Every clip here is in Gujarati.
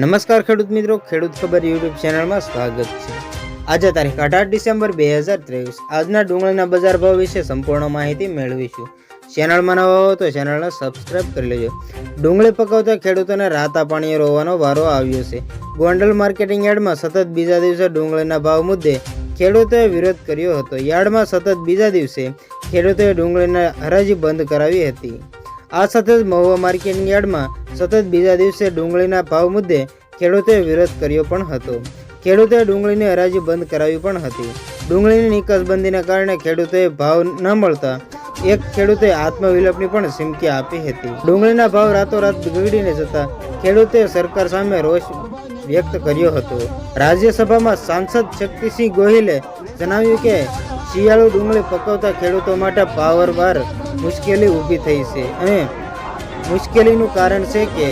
નમસ્કાર ખેડૂત મિત્રો, ખેડૂત ખબર યુટ્યુબ ચેનલમાં સ્વાગત છે। આજે તારીખ 18 ડિસેમ્બર 2023 આજના ડુંગળીના બજાર ભાવ વિશે સંપૂર્ણ માહિતી મેળવીશું। ચેનલમાં નવા હો તો ચેનલને સબસ્ક્રાઇબ કરી લેજો। ડુંગળી પકવતા ખેડૂતોને રાતા પાણીએ રોવાનો વારો આવ્યો છે। ગોંડલ માર્કેટિંગ યાર્ડમાં સતત બીજા દિવસે ડુંગળીના ભાવ મુદ્દે ખેડૂતોએ વિરોધ કર્યો હતો। યાર્ડમાં સતત બીજા દિવસે ખેડૂતોએ ડુંગળીના હરાજી બંધ કરાવી હતી। આ સાથે જ મહુવા માર્કેટિંગ યાર્ડમાં સતત બીજા દિવસે ડુંગળીના ભાવ મુદ્દે ખેડૂતોએ વિરોધ કર્યો પણ હતો। ખેડૂતોએ ડુંગળીની હરાજી બંધ કરાવી પણ હતી। ડુંગળીની નિકાસબંધીના કારણે ખેડૂતોએ ભાવ ન મળતા એક ખેડૂતે આત્મવિલોપની પણ ચીમકી આપી હતી। ડુંગળીના ભાવ રાતોરાત બગડીને જતા ખેડૂતોએ સરકાર સામે રોષ વ્યક્ત કર્યો હતો। રાજ્યસભામાં સાંસદ શક્તિસિંહ ગોહિલે જણાવ્યું કે શિયાળુ ડુંગળી પકવતા ખેડૂતો માટે પાવરવાર મુશ્કેલી ઊભી થઈ છે અને મુશ્કેલીનું કારણ છે કે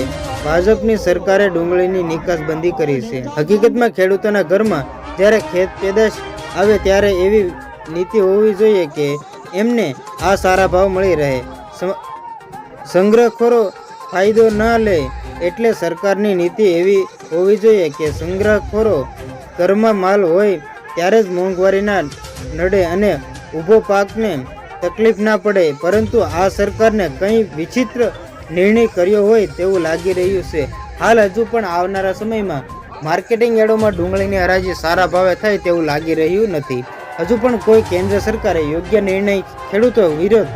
ભાજપની સરકારે ડુંગળીની નિકાસબંધી કરી છે। હકીકતમાં ખેડૂતોના ઘરમાં જ્યારે ખેત પેદાશ આવે ત્યારે એવી નીતિ હોવી જોઈએ કે એમને આ સારા ભાવ મળી રહે। સંગ્રહખોરો ફાયદો ન લે એટલે સરકારની નીતિ એવી હોવી જોઈએ કે સંગ્રહખોરો ઘરમાં માલ હોય ત્યારે જ મોંઘવારી ના નડે અને ઊભો પાકને તકલીફ ના પડે। પરંતુ આ સરકારને કંઈ વિચિત્ર નિર્ણય કર્યો હોય તેવું લાગી રહ્યું છે। હાલ હજુ પણ આવનારા સમયમાં માર્કેટિંગ યાર્ડોમાં ડુંગળીની હરાજી સારા ભાવે થાય તેવું લાગી રહ્યું નથી। હજુ પણ કોઈ કેન્દ્ર સરકારે યોગ્ય નિર્ણય ખેડૂતો વિરોધ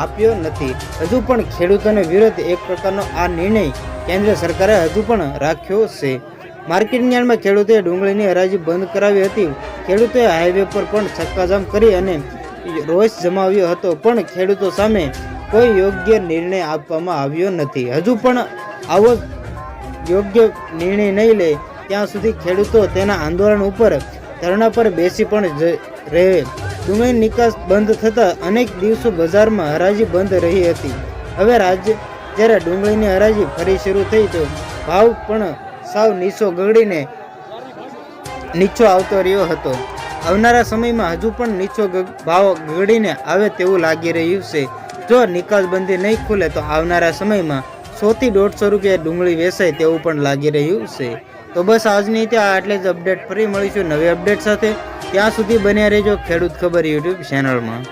આપ્યો નથી। હજુ પણ ખેડૂતોનો વિરોધ એક પ્રકારનો આ નિર્ણય કેન્દ્ર સરકારે હજુ પણ રાખ્યો છે। માર્કેટિંગ યાર્ડમાં ખેડૂતોએ ડુંગળીની હરાજી બંધ કરાવી હતી। ખેડૂતોએ હાઈવે પર પણ ચક્કાજામ કરી અને રોષ જમાવ્યો હતો, પણ ખેડૂતો સામે કોઈ યોગ્ય નિર્ણય આપવામાં આવ્યો નથી। હજુ પણ આવો યોગ્ય નિર્ણય નહીં લે ત્યાં સુધી ખેડૂતો તેના આંદોલન ઉપર ધરણા પર બેસી પણ રહે। ડુંગળીની નિકાસ બંધ થતાં અનેક દિવસો બજારમાં હરાજી બંધ રહી હતી। હવે જ્યારે ડુંગળીની હરાજી ફરી શરૂ થઈ તો ભાવ પણ સાવ નીચો ગગડીને નીચો આવતો રહ્યો હતો। આવનારા સમયમાં હજુ પણ નીચો ભાવ ગગડીને આવે તેવું લાગી રહ્યું છે। જો નિકાસબંધી નહીં ખુલે તો આવનારા સમયમાં 100 થી 150 રૂપિયા ડુંગળી વેચાય તેવું પણ લાગી રહ્યું છે। તો બસ આજની ત્યાં આટલે જ અપડેટ, ફરી મળીશું નવી અપડેટ સાથે। ત્યાં સુધી બન્યા રહેજો ખેડૂત ખબર યુટ્યુબ ચેનલમાં।